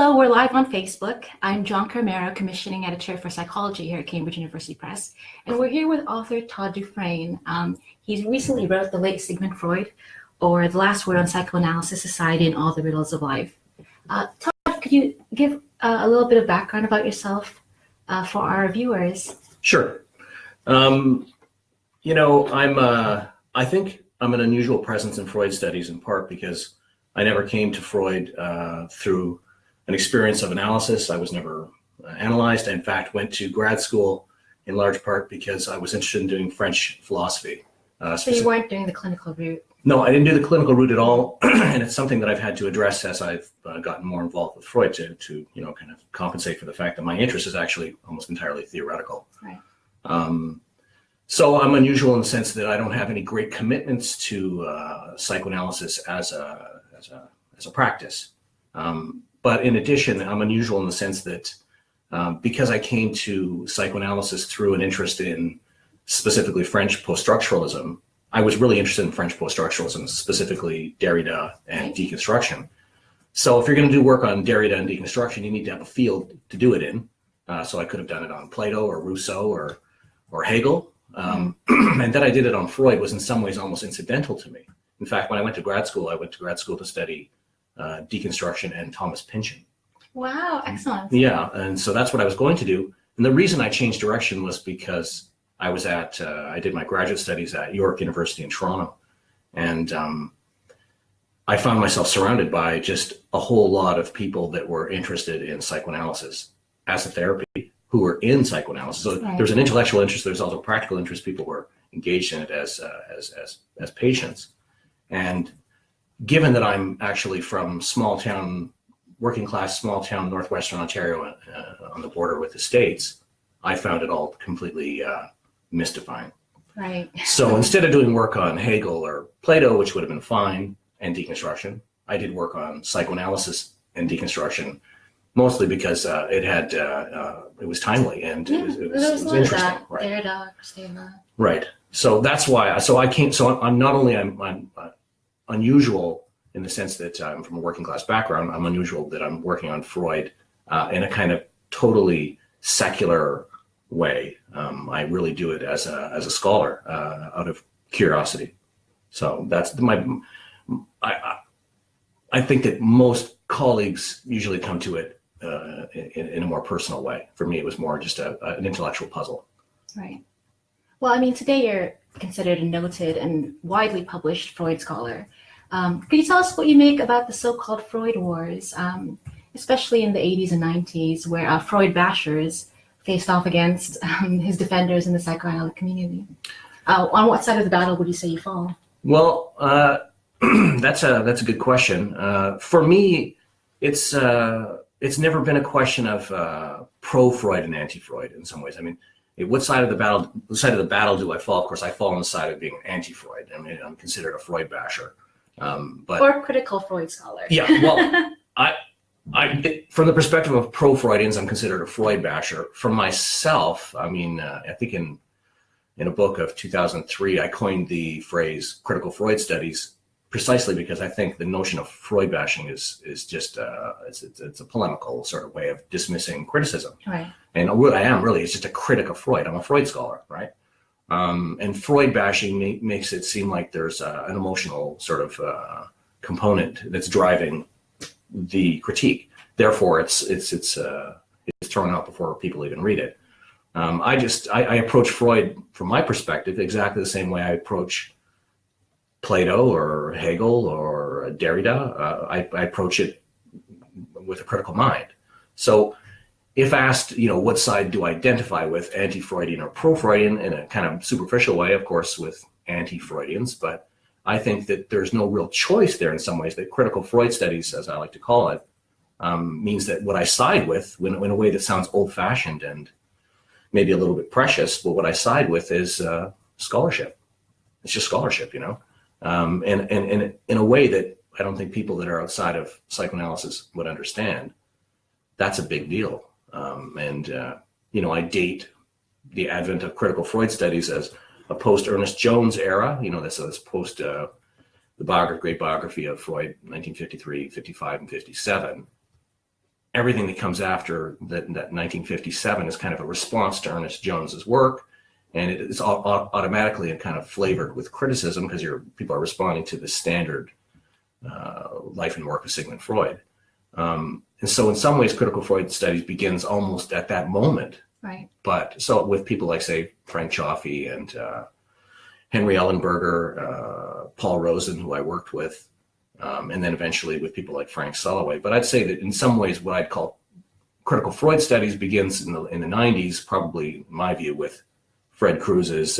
Hello, we're live on Facebook. I'm John Carmero, commissioning editor for psychology here at Cambridge University Press, and we're here with author Todd Dufresne. He's recently wrote The Late Sigmund Freud, or The Last Word on Psychoanalysis, Society, and All the Riddles of Life. Todd, could you give a little bit of background about yourself for our viewers? Sure. I think I'm an unusual presence in Freud studies, in part because I never came to Freud through an experience of analysis. I was never analyzed. I, in fact, went to grad school in large part because I was interested in doing French philosophy. So you weren't doing the clinical route? No, I didn't do the clinical route at all, and it's something that I've had to address as I've gotten more involved with Freud to kind of compensate for the fact that my interest is actually almost entirely theoretical. Right. So I'm unusual in the sense that I don't have any great commitments to psychoanalysis as a practice. But in addition, I'm unusual in the sense that because I came to psychoanalysis through an interest in specifically French post-structuralism, I was really interested in French post-structuralism, specifically Derrida and deconstruction. So if you're going to do work on Derrida and deconstruction, you need to have a field to do it in. So I could have done it on Plato or Rousseau or Hegel. And that I did it on Freud was in some ways almost incidental to me. In fact, when I went to grad school to study deconstruction and Thomas Pynchon. Wow, excellent. Yeah, and so that's what I was going to do. And the reason I changed direction was because I was I did my graduate studies at York University in Toronto. And I found myself surrounded by just a whole lot of people that were interested in psychoanalysis as a therapy, who were in psychoanalysis. So Right. There's an intellectual interest, there's also practical interest. People were engaged in it as patients. And given that I'm actually from working class, small town, northwestern Ontario on the border with the States, I found it all completely mystifying. Right. So instead of doing work on Hegel or Plato, which would have been fine, and deconstruction, I did work on psychoanalysis and deconstruction, mostly because it was timely and it was interesting. Right. Derrida, Christina. Right. So that's why. I'm not only I'm unusual in the sense that I'm from a working class background. I'm unusual that I'm working on Freud in a kind of totally secular way. I really do it as a scholar out of curiosity. So that's I think that most colleagues usually come to it in a more personal way. For me, it was more just an intellectual puzzle. Right. Well, I mean, today you're considered a noted and widely published Freud scholar. Could you tell us what you make about the so-called Freud wars, especially in the 80s and 90s, where Freud bashers faced off against his defenders in the psychoanalytic community? On what side of the battle would you say you fall? Well, that's a good question. For me, it's never been a question of pro-Freud and anti-Freud in some ways. I mean, what side of the battle do I fall? Of course, I fall on the side of being anti-Freud. I mean, I'm considered a Freud basher. Or critical Freud scholar. Yeah, well, from the perspective of pro-Freudians, I'm considered a Freud basher. For myself, I mean, I think in a book of 2003, I coined the phrase critical Freud studies precisely because I think the notion of Freud bashing is just it's a polemical sort of way of dismissing criticism. Right. And what I am really is just a critic of Freud. I'm a Freud scholar, right? And Freud bashing makes it seem like there's an emotional sort of component that's driving the critique. Therefore, it's thrown out before people even read it. I approach Freud from my perspective exactly the same way I approach Plato or Hegel or Derrida. I approach it with a critical mind. So if asked, what side do I identify with, anti-Freudian or pro-Freudian, in a kind of superficial way, of course, with anti-Freudians, but I think that there's no real choice there in some ways, that critical Freud studies, as I like to call it, means that what I side with, in a way that sounds old-fashioned and maybe a little bit precious, but what I side with is scholarship. It's just scholarship, and in a way that I don't think people that are outside of psychoanalysis would understand. That's a big deal. I date the advent of critical Freud studies as a post-Ernest Jones era, this post the great biography of Freud, 1953, 55, and 57. everything that comes after that 1957 is kind of a response to Ernest Jones's work, and it is automatically and kind of flavored with criticism because people are responding to the standard life and work of Sigmund Freud. And so in some ways, critical Freud studies begins almost at that moment. Right. But so with people like, say, Frank Joffe and Henry Ellenberger, Paul Rosen, who I worked with, and then eventually with people like Frank Soloway. But I'd say that in some ways, what I'd call critical Freud studies begins in the 90s, probably, in my view, with Fred Kruz's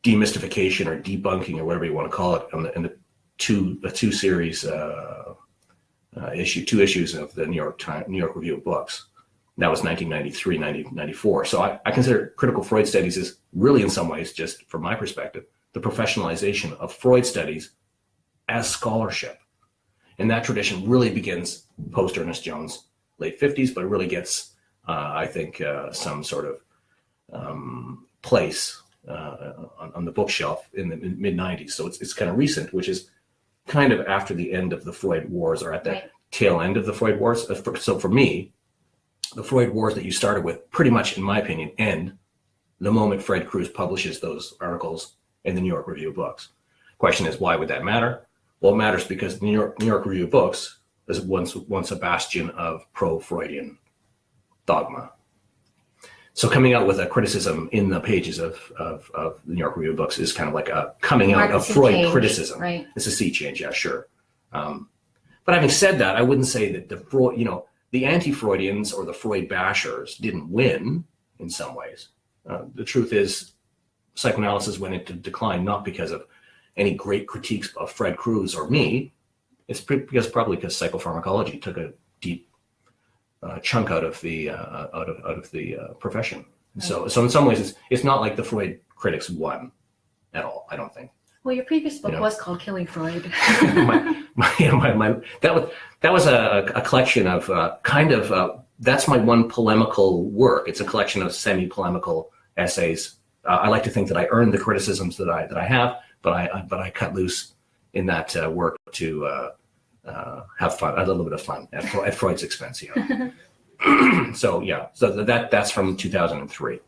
demystification or debunking or whatever you want to call it in the two series two issues of the New York Review of Books. That was 1993, 1994. So I consider critical Freud studies as really, in some ways, just from my perspective, the professionalization of Freud studies as scholarship. And that tradition really begins post Ernest Jones, late 50s, but it really gets, I think, some sort of place on the bookshelf in the mid 90s. So it's kind of recent, which is kind of after the end of the Freud Wars, or at the tail end of the Freud Wars. So for me, the Freud Wars that you started with pretty much, in my opinion, end the moment Fred Kruse publishes those articles in the New York Review of Books. Question is, why would that matter? Well, it matters because the New York Review of Books was once a bastion of pro-Freudian dogma. So coming out with a criticism in the pages of the New York Review of Books is kind of like a coming out of Freud criticism. Right. It's a sea change, yeah, sure. But having said that, I wouldn't say that the anti-Freudians or the Freud bashers didn't win in some ways. The truth is, psychoanalysis went into decline not because of any great critiques of Fred Kruse or me. It's probably because psychopharmacology took a deep chunk out of the profession. Right. So in some ways, it's not like the Freud critics won at all. I don't think. Well, your previous book was called Killing Freud. That was a collection of that's my one polemical work. It's a collection of semi-polemical essays. I like to think that I earned the criticisms that I have, but I cut loose in that work to have fun, a little bit of fun at Freud's expense. Yeah. So that's from 2003.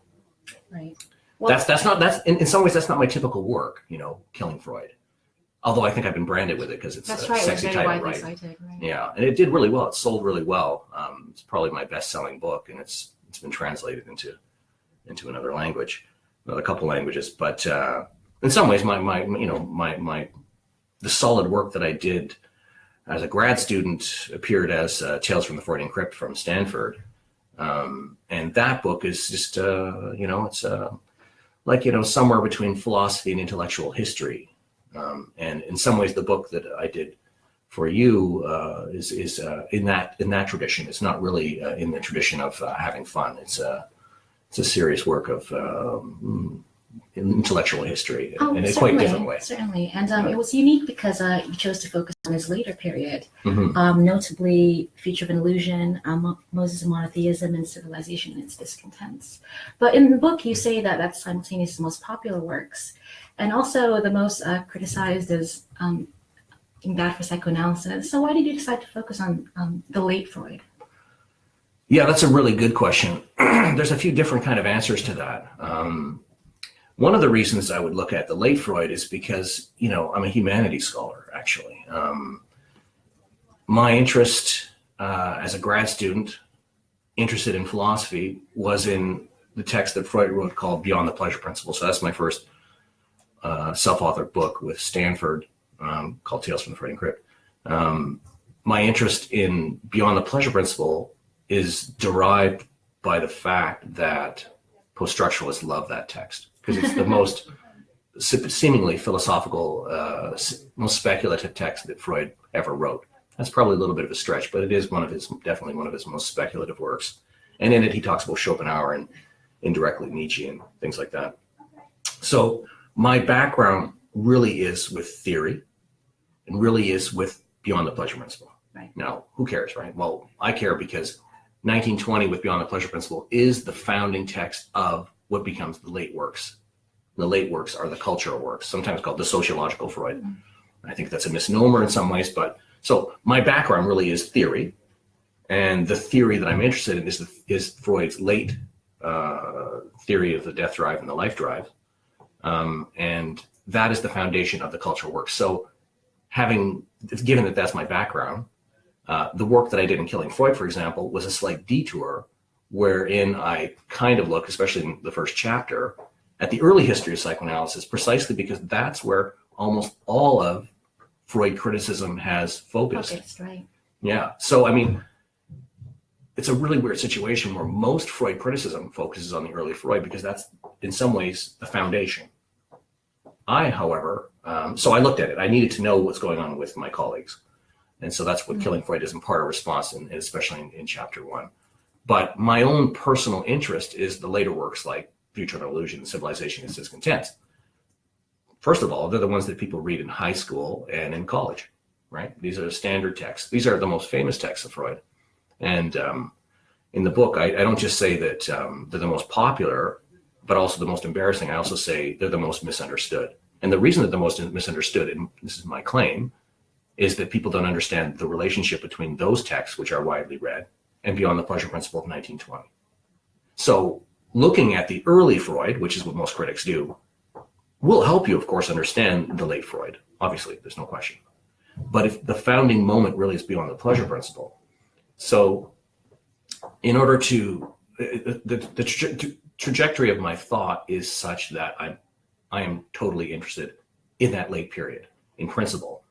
Right. Well, that's in some ways that's not my typical work, Killing Freud. Although I think I've been branded with it because it's a sexy title, right? Cited, right? Yeah, and it did really well. It sold really well. It's probably my best-selling book, and it's been translated into another language, another couple languages. But in some ways, the solid work that I did as a grad student appeared as Tales from the Freudian Crypt from Stanford, and that book is just it's somewhere between philosophy and intellectual history. And in some ways, the book that I did for you is in that tradition. It's not really in the tradition of having fun. It's a serious work of intellectual history in a quite different way. Certainly, and it was unique because you chose to focus on his later period, Mm-hmm. notably Future of an Illusion, Moses and Monotheism, and Civilization and its Discontents. But in the book, you say that that's simultaneously the most popular works, and also the most criticized as being bad for psychoanalysis. So why did you decide to focus on the late Freud? Yeah, that's a really good question. There's a few different kind of answers to that. One of the reasons I would look at the late Freud is because, I'm a humanities scholar, actually. My interest as a grad student, interested in philosophy, was in the text that Freud wrote called Beyond the Pleasure Principle. So that's my first self-authored book with Stanford called Tales from the Freudian Crypt. My interest in Beyond the Pleasure Principle is derived by the fact that post-structuralists love that text because it's the most seemingly philosophical, most speculative text that Freud ever wrote. That's probably a little bit of a stretch, but it is definitely one of his most speculative works. And in it, he talks about Schopenhauer and indirectly Nietzsche and things like that. So my background really is with theory and really is with Beyond the Pleasure Principle. Right. Now, who cares, right? Well, I care because 1920 with Beyond the Pleasure Principle is the founding text of what becomes the late works. The late works are the cultural works, sometimes called the sociological Freud. Mm-hmm. I think that's a misnomer in some ways, but So my background really is theory, and the theory that I'm interested in is Freud's late theory of the death drive and the life drive, and that is the foundation of the cultural work. So, given that that's my background, the work that I did in Killing Freud, for example, was a slight detour wherein I kind of look, especially in the first chapter, at the early history of psychoanalysis, precisely because that's where almost all of Freud criticism has focused. Right. Yeah. So, I mean, it's a really weird situation where most Freud criticism focuses on the early Freud because that's, in some ways, the foundation. However, so I looked at it. I needed to know what's going on with my colleagues. And so that's what Killing Freud is in part a response, and especially in chapter 1. But my own personal interest is the later works like Future of Illusion, Civilization is Discontent. First of all, they're the ones that people read in high school and in college, right? These are the standard texts. These are the most famous texts of Freud. And in the book, I don't just say that they're the most popular, but also the most embarrassing. I also say they're the most misunderstood. And the reason they're the most misunderstood, and this is my claim, is that people don't understand the relationship between those texts, which are widely read, and Beyond the Pleasure Principle of 1920. So looking at the early Freud, which is what most critics do, will help you, of course, understand the late Freud. Obviously, there's no question. But if the founding moment really is Beyond the Pleasure Principle. So in order to, the trajectory of my thought is such that I am totally interested in that late period, in principle.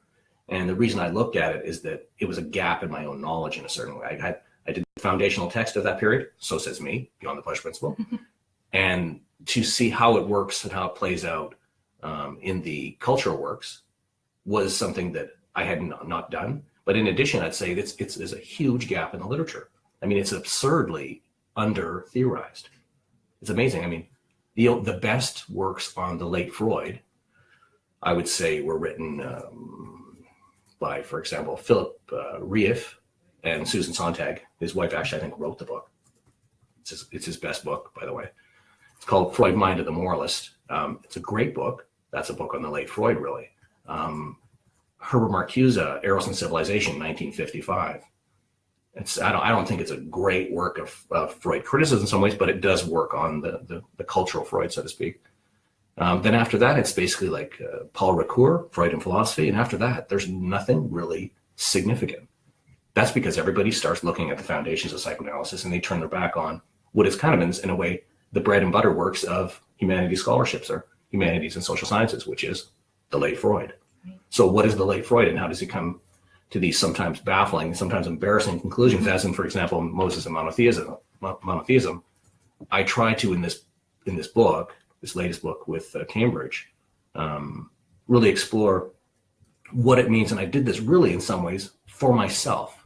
And the reason I looked at it is that it was a gap in my own knowledge in a certain way. I did the foundational text of that period, So Says Me, Beyond the Pleasure Principle, and to see how it works and how it plays out in the cultural works was something that I had not done. But in addition, I'd say there's a huge gap in the literature. I mean, it's absurdly under-theorized. It's amazing. I mean, the best works on the late Freud, I would say, were written by, for example, Philip Rieff and Susan Sontag. His wife actually, I think, wrote the book. It's his best book, by the way. It's called Freud, Mind of the Moralist. It's a great book. That's a book on the late Freud, really. Herbert Marcuse, Eros and Civilization, 1955. I don't think it's a great work of Freud criticism in some ways, but it does work on the cultural Freud, so to speak. Then after that, it's basically like Paul Ricoeur, Freud and Philosophy. And after that, there's nothing really significant. That's because everybody starts looking at the foundations of psychoanalysis and they turn their back on what is kind of, in a way, the bread and butter works of humanities scholarships or humanities and social sciences, which is the late Freud. So what is the late Freud and how does he come to these sometimes baffling, sometimes embarrassing conclusions, as in, for example, Moses and monotheism? I try to, in this book, this latest book with Cambridge, really explore what it means. And I did this really in some ways for myself,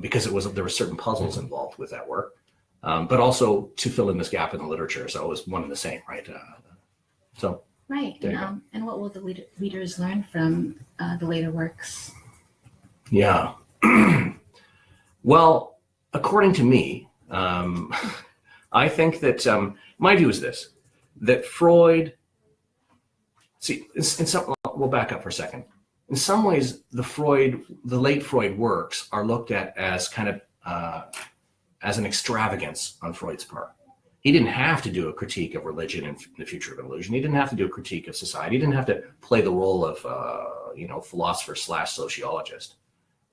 because there were certain puzzles involved with that work, but also to fill in this gap in the literature. So it was one and the same, right? Right. And what will the readers learn from the later works? Yeah. Well, according to me, I think that my view is this, that Freud, we'll back up for a second. In some ways, the late Freud works are looked at as kind of as an extravagance on Freud's part. He didn't have to do a critique of religion and the future of illusion. He didn't have to do a critique of society. He didn't have to play the role of, philosopher/sociologist.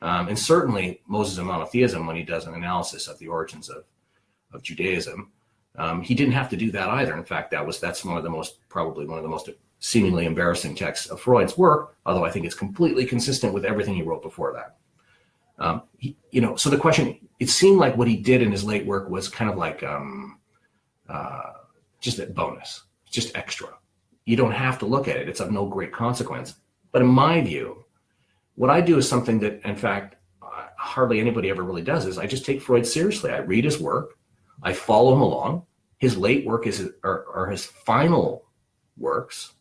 And certainly Moses and monotheism, when he does an analysis of the origins of Judaism, he didn't have to do that either. In fact, that's probably one of the most seemingly embarrassing texts of Freud's work, although I think it's completely consistent with everything he wrote before that. So the question, it seemed like what he did in his late work was kind of like, just a bonus, just extra. You don't have to look at it. It's of no great consequence. But in my view, what I do is something that, in fact, hardly anybody ever really does, is I just take Freud seriously. I read his work. I follow him along. His late work are his final works.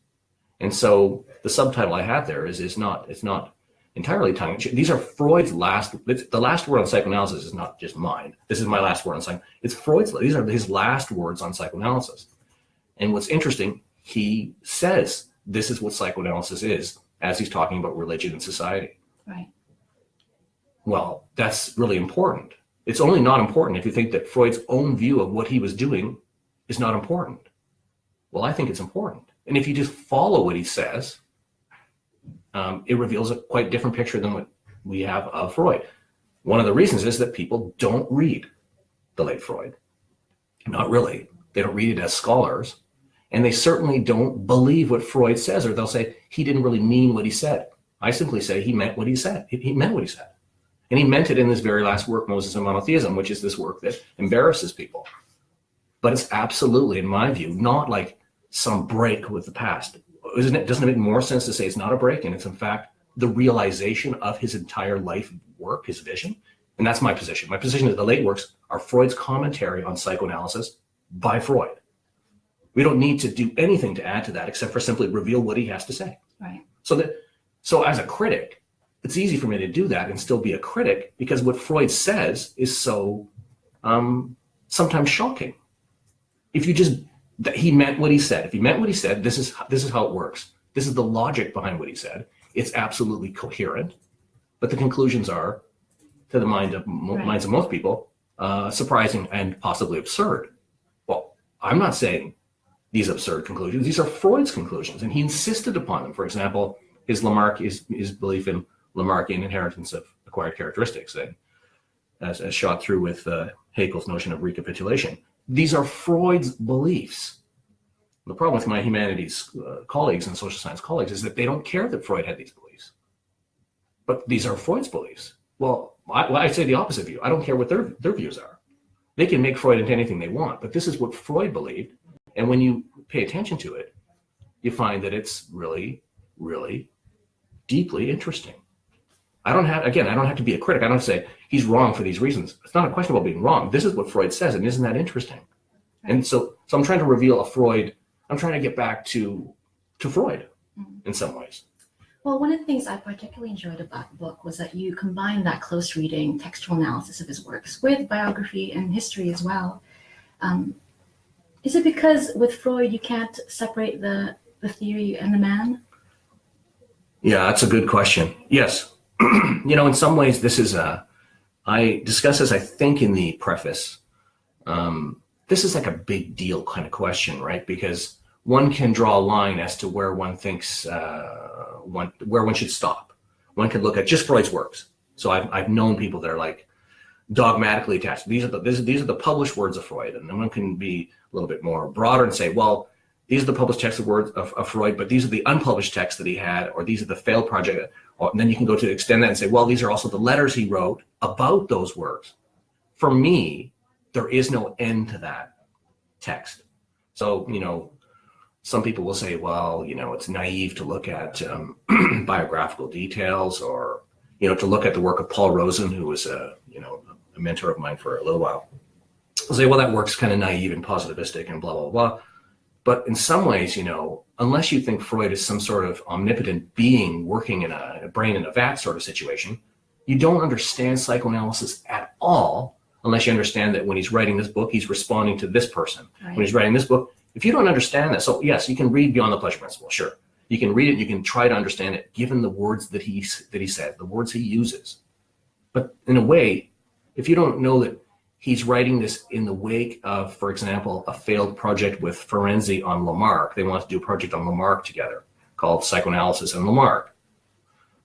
And so the subtitle I have there it's not entirely tongue-in-cheek. These are Freud's the last word on psychoanalysis is not just mine. This is my last word on psychoanalysis. It's Freud's. These are his last words on psychoanalysis. And what's interesting, he says this is what psychoanalysis is as he's talking about religion and society. Right. Well, that's really important. It's only not important if you think that Freud's own view of what he was doing is not important. Well, I think it's important. And if you just follow what he says, it reveals a quite different picture than what we have of Freud. One of the reasons is that people don't read the late Freud. Not really. They don't read it as scholars. And they certainly don't believe what Freud says, or they'll say he didn't really mean what he said. I simply say he meant what he said. He meant what he said. And he meant it in this very last work, Moses and Monotheism, which is this work that embarrasses people. But it's absolutely, in my view, not like some break with the past. Doesn't it make more sense to say it's not a break, and it's in fact the realization of his entire life work, his vision? And that's my position. My position is the late works are Freud's commentary on psychoanalysis by Freud. We don't need to do anything to add to that except for simply reveal what he has to say. Right. So as a critic, it's easy for me to do that and still be a critic, because what Freud says is so sometimes shocking. If you just, that he meant what he said. If he meant what he said, this is how it works. This is the logic behind what he said. It's absolutely coherent, but the conclusions are, to the minds of most people, surprising and possibly absurd. Well, I'm not saying these absurd conclusions. These are Freud's conclusions, and he insisted upon them. For example, his belief in Lamarckian inheritance of acquired characteristics, and as shot through with Haeckel's notion of recapitulation. These are Freud's beliefs. The problem with my humanities colleagues and social science colleagues is that they don't care that Freud had these beliefs. But these are Freud's beliefs. Well, I say the opposite view. I don't care what their views are. They can make Freud into anything they want, but this is what Freud believed. And when you pay attention to it, you find that it's really, really deeply interesting. I don't have to be a critic. I don't have to say he's wrong for these reasons. It's not a question about being wrong. This is what Freud says, and isn't that interesting? And so I'm trying to reveal a Freud. I'm trying to get back to Freud in some ways. Well, one of the things I particularly enjoyed about the book was that you combined that close reading, textual analysis of his works with biography and history as well. Is it because with Freud you can't separate the theory and the man? Yeah, that's a good question. Yes. In some ways, this is I discuss this, I think, in the preface. This is like a big deal kind of question, right? Because one can draw a line as to where one thinks where one should stop. One can look at just Freud's works. So I've known people that are like dogmatically attached. These are the published words of Freud, and then one can be a little bit more broader and say, well, these are the published texts of words of Freud, but these are the unpublished texts that he had, or these are the failed project. And then you can go to extend that and say, well, these are also the letters he wrote about those works. For me, there is no end to that text. So, some people will say, well, it's naive to look at biographical details, or, to look at the work of Paul Rosen, who was a mentor of mine for a little while. I'll say, well, that work's kind of naive and positivistic and blah, blah, blah. But in some ways, unless you think Freud is some sort of omnipotent being working in a brain in a vat sort of situation, you don't understand psychoanalysis at all unless you understand that when he's writing this book, he's responding to this person. Right. When he's writing this book, if you don't understand that, so yes, you can read Beyond the Pleasure Principle, sure. You can read it, you can try to understand it, given the words that he said, the words he uses. But in a way, if you don't know that he's writing this in the wake of, for example, a failed project with Ferenczi on Lamarck. They want to do a project on Lamarck together called Psychoanalysis and Lamarck.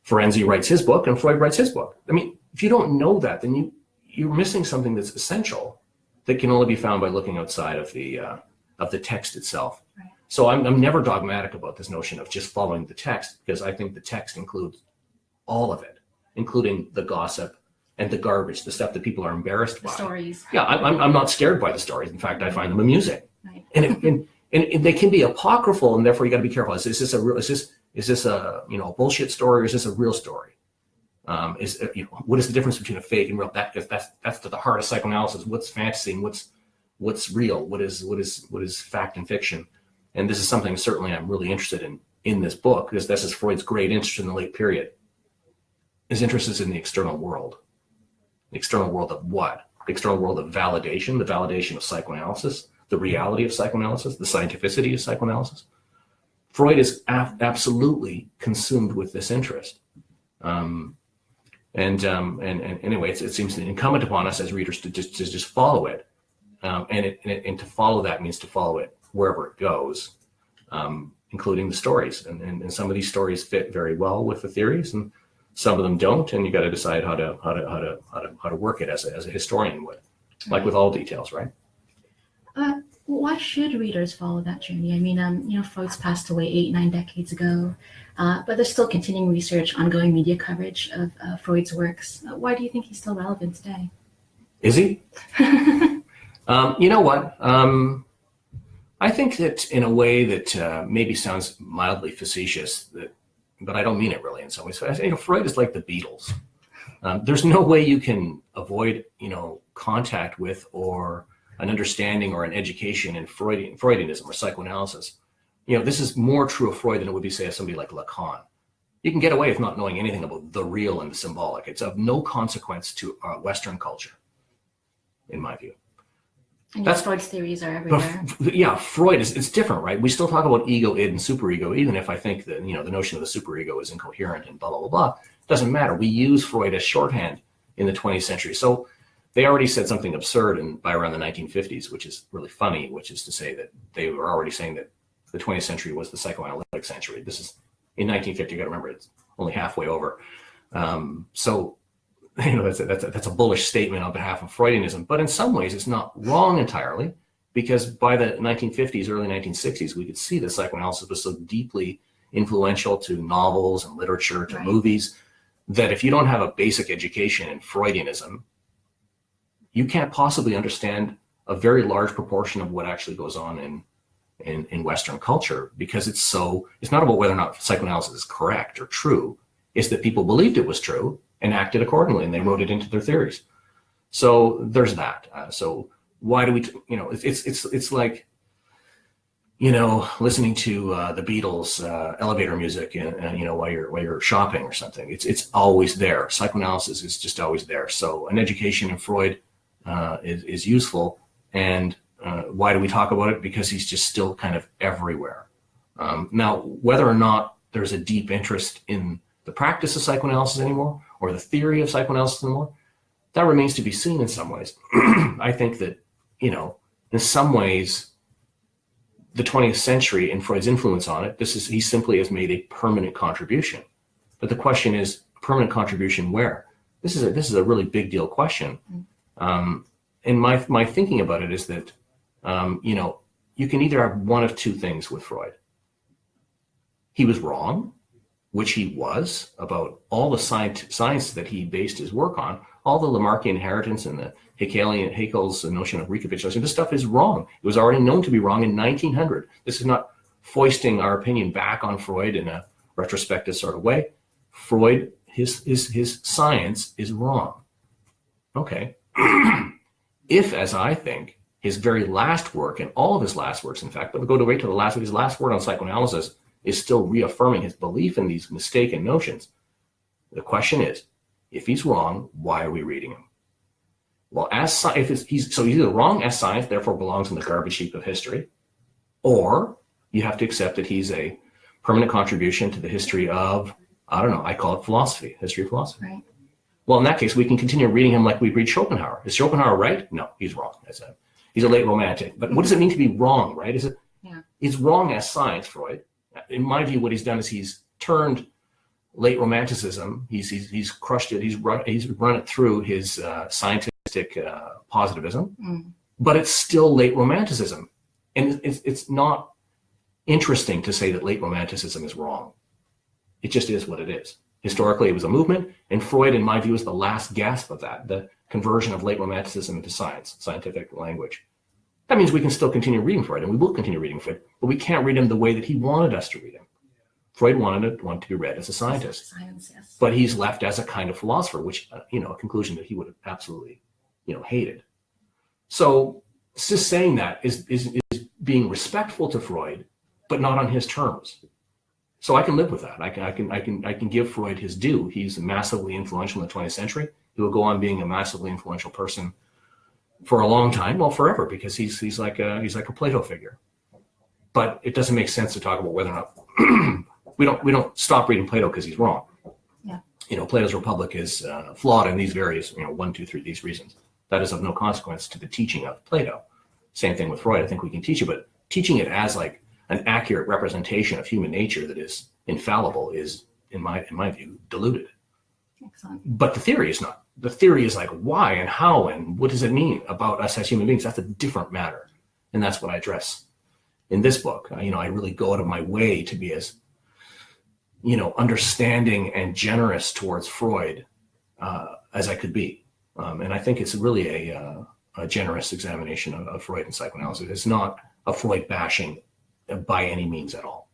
Ferenczi writes his book and Freud writes his book. I mean, if you don't know that, then you're missing something that's essential that can only be found by looking outside of the text itself. Right. So I'm never dogmatic about this notion of just following the text, because I think the text includes all of it, including the gossip and the garbage, the stuff that people are embarrassed by. Stories. Yeah, I'm not scared by the stories. In fact, I find them amusing. Right. And they can be apocryphal, and therefore you got to be careful. Is this a bullshit story, or is this a real story? What is the difference between a fake and real? That's to the heart of psychoanalysis. What's fantasy and what's real? What is fact and fiction? And this is something certainly I'm really interested in this book, because this is Freud's great interest in the late period. His interest is in the external world. The external world of what? The external world of validation, the validation of psychoanalysis, the reality of psychoanalysis, the scientificity of psychoanalysis. Freud is absolutely consumed with this interest. And anyway, it seems incumbent upon us as readers to just follow it. And to follow that means to follow it wherever it goes, including the stories. And some of these stories fit very well with the theories, and some of them don't. And you got to decide how to work it as a historian would, like with all details, right? Why should readers follow that journey? I mean, Freud's passed away 8-9 decades ago, but there's still continuing research, ongoing media coverage of Freud's works. Why do you think he's still relevant today? Is he? You know what? I think that in a way that maybe sounds mildly facetious, but I don't mean it really in some ways. Freud is like the Beatles. There's no way you can avoid, contact with or an understanding or an education in Freudianism or psychoanalysis. This is more true of Freud than it would be, say, of somebody like Lacan. You can get away with not knowing anything about the real and the symbolic. It's of no consequence to Western culture, in my view. And Freud's theories are everywhere. Yeah, Freud it's different, right? We still talk about ego, id, and superego, even if I think that the notion of the superego is incoherent and blah blah blah. It doesn't matter. We use Freud as shorthand in the 20th century. So they already said something absurd by around the 1950s, which is really funny, which is to say that they were already saying that the 20th century was the psychoanalytic century. This is in 1950. You got to remember, it's only halfway over. So that's a bullish statement on behalf of Freudianism. But in some ways, it's not wrong entirely, because by the 1950s, early 1960s, we could see that psychoanalysis was so deeply influential to novels and literature, to movies, that if you don't have a basic education in Freudianism, you can't possibly understand a very large proportion of what actually goes on in Western culture, because it's not about whether or not psychoanalysis is correct or true. It's that people believed it was true and acted accordingly, and they wrote it into their theories. So there's that. So why do we, it's like, listening to the Beatles elevator music, and while you're shopping or something. It's always there. Psychoanalysis is just always there. So an education in Freud is useful. And why do we talk about it? Because he's just still kind of everywhere. Now, whether or not there's a deep interest in the practice of psychoanalysis anymore, or the theory of psychoanalysis anymore, that remains to be seen in some ways. I think that, in some ways, the 20th century and Freud's influence on it, he simply has made a permanent contribution. But the question is, permanent contribution where? This is a really big deal question. And my thinking about it is that, you can either have one of two things with Freud. He was wrong, which he was, about all the science that he based his work on, all the Lamarckian inheritance and the Haeckel's notion of recapitulation. This stuff is wrong. It was already known to be wrong in 1900. This is not foisting our opinion back on Freud in a retrospective sort of way. Freud, his science is wrong. Okay. If, as I think, his very last work, and all of his last works, in fact, but we'll go right to the last of his last word on psychoanalysis, is still reaffirming his belief in these mistaken notions. The question is, if he's wrong, why are we reading him? Well, he's either wrong as science, therefore belongs in the garbage heap of history, or you have to accept that he's a permanent contribution to the history of, I don't know, I call it philosophy, history of philosophy. Right. Well, in that case, we can continue reading him like we read Schopenhauer. Is Schopenhauer right? No, he's wrong. He's a late romantic. But what does it mean to be wrong, right? He's wrong as science, Freud. In my view, what he's done is he's turned late romanticism. He's crushed it. He's run it through his scientific positivism, but it's still late romanticism, and it's not interesting to say that late romanticism is wrong. It just is what it is. Historically, it was a movement, and Freud, in my view, is the last gasp of that, the conversion of late romanticism into scientific language. That means we can still continue reading Freud, and we will continue reading Freud, but we can't read him the way that he wanted us to read him. Freud wanted to be read as a scientist, Yes. But he's left as a kind of philosopher, which, a conclusion that he would have absolutely, hated. So just saying that is being respectful to Freud, but not on his terms. So I can live with that. I can give Freud his due. He's massively influential in the 20th century. He will go on being a massively influential person for a long time, well, forever, because he's like a Plato figure. But it doesn't make sense to talk about whether or not we don't stop reading Plato because he's wrong. Yeah. Plato's Republic is flawed in these various, 1, 2, 3, these reasons. That is of no consequence to the teaching of Plato. Same thing with Freud. I think we can teach it, but teaching it as like an accurate representation of human nature that is infallible is, in my view, diluted. Excellent. But the theory is not. The theory is like why and how and what does it mean about us as human beings? That's a different matter, and that's what I address in this book. I really go out of my way to be as understanding and generous towards Freud as I could be, and I think it's really a generous examination of Freud and psychoanalysis. It's not a Freud bashing by any means at all,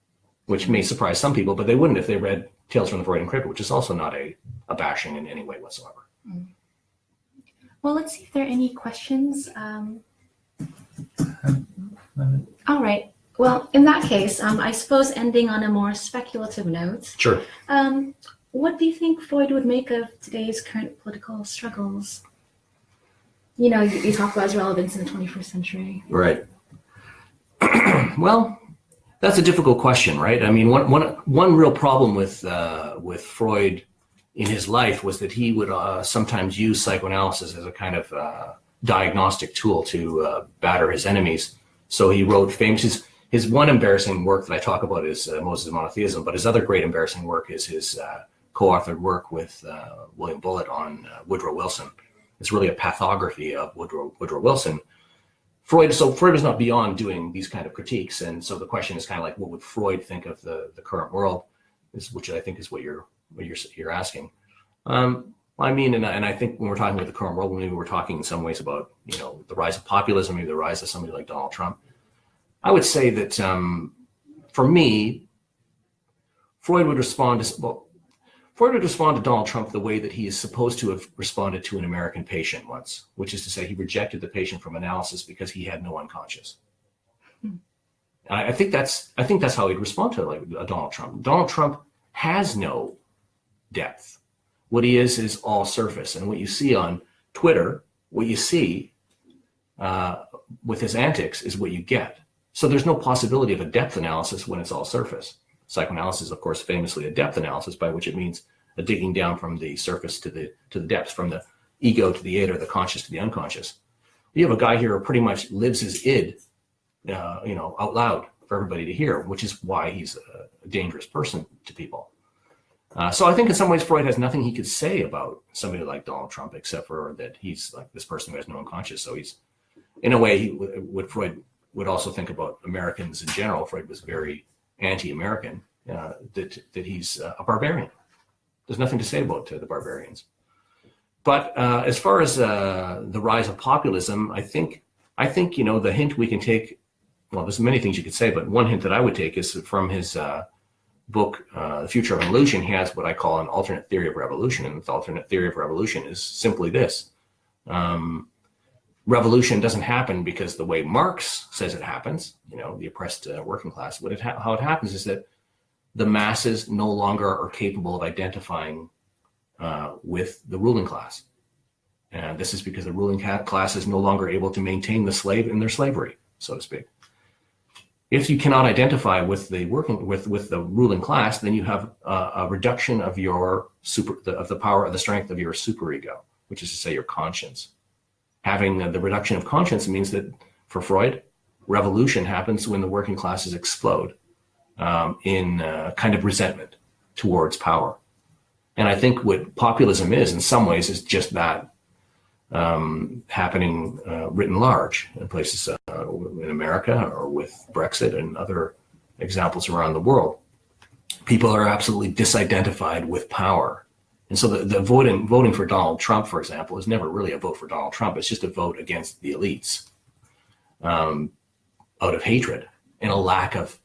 which may surprise some people, but they wouldn't if they read Tales from the Freudian Crypt, which is also not a bashing in any way whatsoever. Well, let's see if there are any questions. All right. Well, in that case, I suppose ending on a more speculative note. Sure. What do you think Freud would make of today's current political struggles? You talk about his relevance in the 21st century. Right. Well, that's a difficult question, right? I mean, one real problem with Freud in his life was that he would sometimes use psychoanalysis as a kind of diagnostic tool to batter his enemies. So he wrote famous. His one embarrassing work that I talk about is Moses' Monotheism, but his other great embarrassing work is his co-authored work with William Bullitt on Woodrow Wilson. It's really a pathography of Woodrow Wilson. Freud was not beyond doing these kind of critiques, and so the question is kind of like, what would Freud think of the current world? Which I think is what you're asking. I mean, and I think when we're talking about the current world, maybe we're talking in some ways about the rise of populism, maybe the rise of somebody like Donald Trump. I would say that for me, Freud would respond to Donald Trump the way that he is supposed to have responded to an American patient once, which is to say he rejected the patient from analysis because he had no unconscious. I think that's how he'd respond to Donald Trump. Donald Trump has no depth. What he is all surface. And what you see on Twitter, what you see with his antics is what you get. So there's no possibility of a depth analysis when it's all surface. Psychoanalysis, of course, famously a depth analysis, by which it means a digging down from the surface to the depths, from the ego to the id, or the conscious to the unconscious. You have a guy here who pretty much lives his id, out loud for everybody to hear, which is why he's a dangerous person to people. So I think in some ways Freud has nothing he could say about somebody like Donald Trump, except for that he's like this person who has no unconscious. So he's, in a way, what Freud would also think about Americans in general. Freud was very anti-American, that he's a barbarian. There's nothing to say about the barbarians. But as far as the rise of populism, I think the hint we can take, well, there's many things you could say, but one hint that I would take is from his book, The Future of Evolution. He has what I call an alternate theory of revolution. And the alternate theory of revolution is simply this. Revolution doesn't happen because the way Marx says it happens, the oppressed working class. How it happens is that the masses no longer are capable of identifying with the ruling class. And this is because the ruling class is no longer able to maintain the slave in their slavery, so to speak. If you cannot identify with the ruling class, then you have a reduction of the power of the strength of your superego, which is to say your conscience. Having the reduction of conscience means that for Freud, revolution happens when the working classes explode in kind of resentment towards power. And I think what populism is in some ways is just that happening written large in places in America or with Brexit and other examples around the world. People are absolutely disidentified with power. And so the voting for Donald Trump, for example, is never really a vote for Donald Trump. It's just a vote against the elites out of hatred and a lack of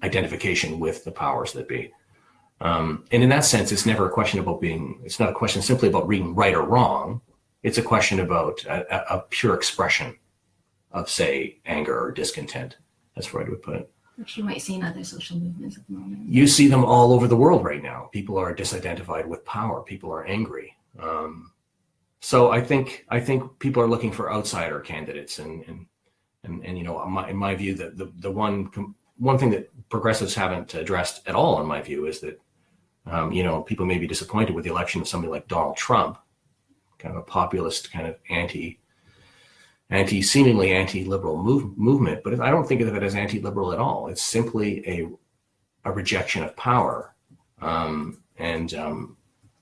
identification with the powers that be. And in that sense, it's never a question it's not a question simply about being right or wrong. It's a question about a pure expression of, say, anger or discontent, as Freud would put it. Which you might see in other social movements at the moment. You see them all over the world right now. People are disidentified with power. People are angry. So I think people are looking for outsider candidates, and in my view, the one thing that progressives haven't addressed at all, in my view, is that People may be disappointed with the election of somebody like Donald Trump, kind of a populist, kind of seemingly anti-liberal movement, but I don't think of it as anti-liberal at all. It's simply a rejection of power, and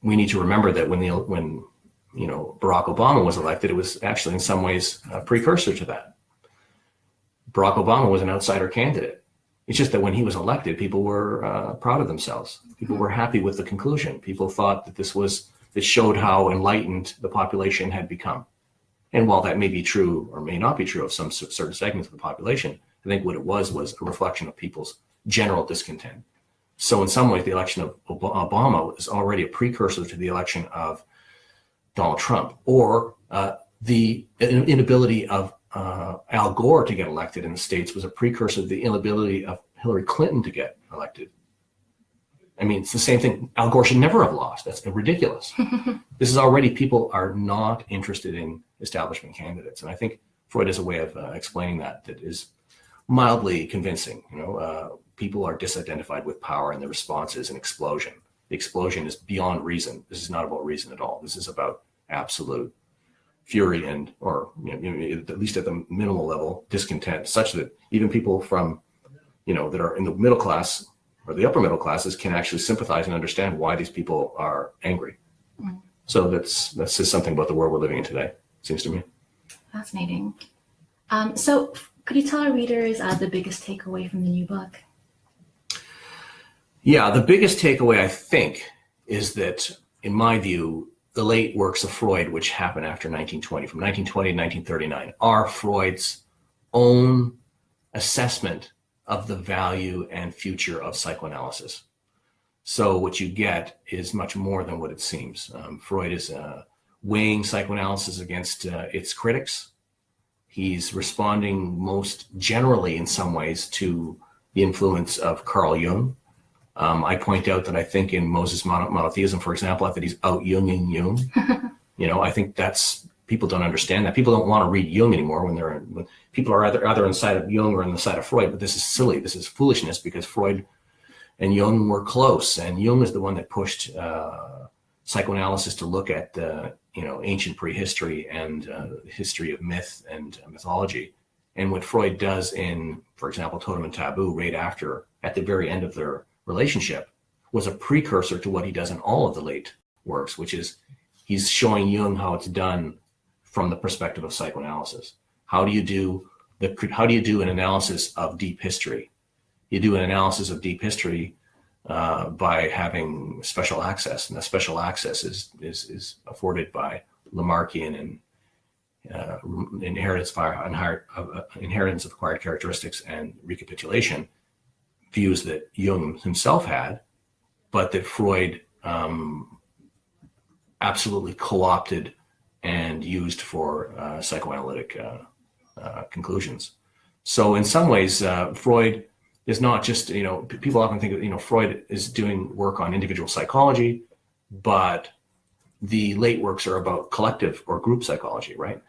we need to remember that when Barack Obama was elected, it was actually in some ways a precursor to that. Barack Obama was an outsider candidate. It's just that when he was elected, people were proud of themselves. People were happy with the conclusion. People thought that this showed how enlightened the population had become. And while that may be true or may not be true of some certain segments of the population, I think what it was a reflection of people's general discontent. So in some ways, the election of Obama is already a precursor to the election of Donald Trump, or the inability of Al Gore to get elected in the States was a precursor to the inability of Hillary Clinton to get elected. I mean, it's the same thing. Al Gore should never have lost. That's ridiculous. This is already, people are not interested in establishment candidates. And I think Freud has a way of explaining that is mildly convincing. People are disidentified with power, and the response is an explosion. The explosion is beyond reason. This is not about reason at all. This is about absolute fury or at least at the minimal level, discontent, such that even people from, that are in the middle class or the upper middle classes can actually sympathize and understand why these people are angry. Mm. So that says something about the world we're living in today, it seems to me. Fascinating. So could you tell our readers the biggest takeaway from the new book? Yeah, the biggest takeaway, I think, is that, in my view, the late works of Freud, which happened after 1920, from 1920 to 1939, are Freud's own assessment of the value and future of psychoanalysis. So what you get is much more than what it seems. Freud is weighing psychoanalysis against its critics. He's responding most generally in some ways to the influence of Carl Jung. I point out that I think in Moses Monotheism, for example, I think he's out-Junging Jung. I think people don't understand that. People don't want to read Jung anymore when people are either inside of Jung or on the side of Freud, but this is silly. This is foolishness, because Freud and Jung were close, and Jung is the one that pushed psychoanalysis to look at ancient prehistory and history of myth and mythology. And what Freud does in, for example, Totem and Taboo, right after, at the very end of their relationship, was a precursor to what he does in all of the late works, which is he's showing Jung how it's done from the perspective of psychoanalysis. How do you do an analysis of deep history? You do an analysis of deep history by having special access, and that special access is afforded by Lamarckian and inheritance of acquired characteristics and recapitulation, views that Jung himself had, but that Freud absolutely co-opted and used for psychoanalytic conclusions. So in some ways, Freud is not just, people often think that, Freud is doing work on individual psychology, but the late works are about collective or group psychology, right?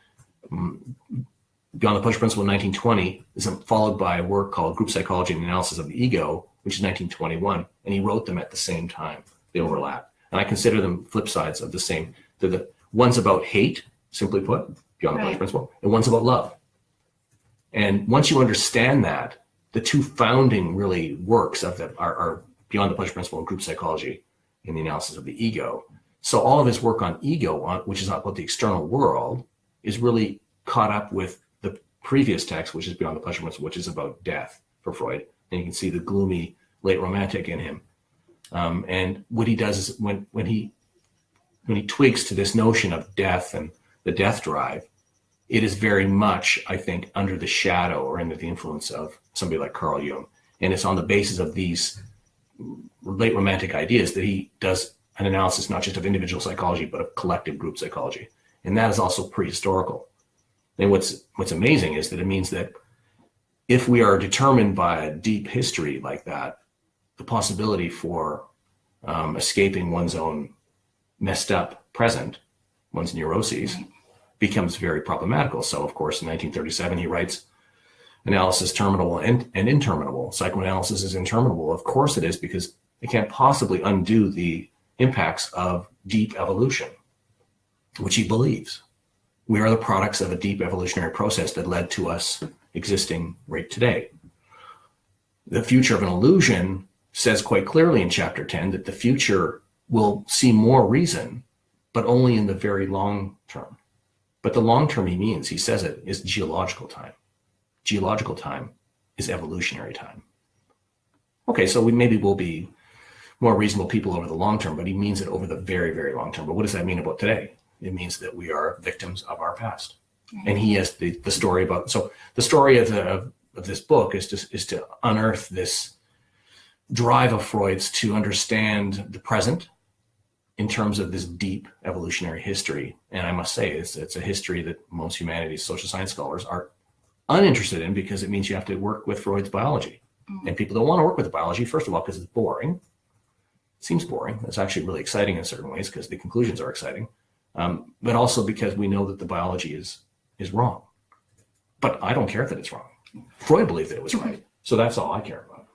Beyond the Pleasure Principle in 1920 is followed by a work called Group Psychology and the Analysis of the Ego, which is 1921, and he wrote them at the same time. They overlap. And I consider them flip sides of the same. One's about hate, simply put, Beyond the Pleasure Principle, and one's about love. And once you understand that, the two founding really works of them are Beyond the Pleasure Principle and Group Psychology and the Analysis of the Ego. So all of his work on ego, which is not about the external world, is really caught up with the previous text, which is Beyond the Pleasure Principle, which is about death for Freud. And you can see the gloomy late romantic in him. And what he does is when he twigs to this notion of death and the death drive, it is very much, I think, under the shadow or under the influence of somebody like Carl Jung. And it's on the basis of these late romantic ideas that he does an analysis not just of individual psychology, but of collective group psychology. And that is also prehistorical. And what's amazing is that it means that if we are determined by a deep history like that, the possibility for escaping one's own messed up present, one's neuroses, becomes very problematical. So, of course, in 1937, he writes, analysis terminable and interminable. Psychoanalysis is interminable. Of course it is, because It can't possibly undo the impacts of deep evolution, which he believes. We are the products of a deep evolutionary process that led to us existing right today. The future of an illusion says quite clearly in chapter 10 that the future will see more reason, but only in the very long term. But the long term he means, he says it, is geological time. Geological time is evolutionary time. Okay, so maybe we'll be more reasonable people over the long term, but he means it over the very, very long term. But what does that mean about today? It means that we are victims of our past. And he has the story about, so the story of this book is to unearth this drive of Freud's to understand the present in terms of this deep evolutionary history. And I must say, it's a history that most humanities, social science scholars are uninterested in, because it means you have to work with Freud's biology. And people don't want to work with the biology, first of all, because it's boring. It seems boring. It's actually really exciting in certain ways because the conclusions are exciting. But also because we know that the biology is wrong. But I don't care that it's wrong. Freud believed that it was right. So that's all I care about.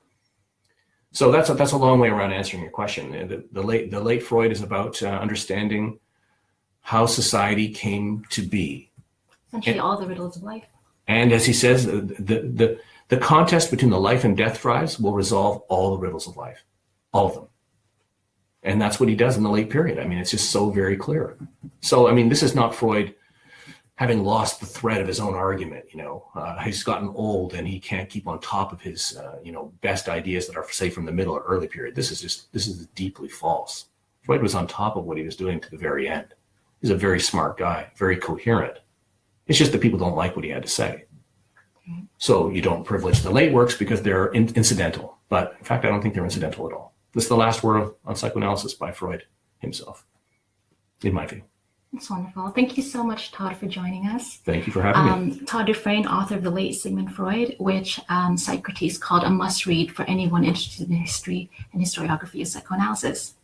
So that's a long way around answering your question. The late Freud is about understanding how society came to be. Essentially all the riddles of life. And as he says, the contest between the life and death drives will resolve all the riddles of life. All of them. And that's what he does in the late period. I mean, it's just so very clear. So, I mean, this is not Freud having lost the thread of his own argument. He's gotten old and he can't keep on top of his, best ideas that are, say, from the middle or early period. This is deeply false. Freud was on top of what he was doing to the very end. He's a very smart guy, very coherent. It's just that people don't like what he had to say. So you don't privilege the late works because they're incidental. But in fact, I don't think they're incidental at all. This is the last word on psychoanalysis by Freud himself, in my view. That's wonderful. Thank you so much, Todd, for joining us. Thank you for having me. Todd Dufresne, author of The Late Sigmund Freud, which Socrates called a must-read for anyone interested in history and historiography of psychoanalysis.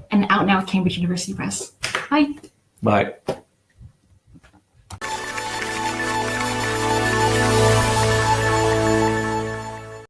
And out now at Cambridge University Press. Bye. Bye.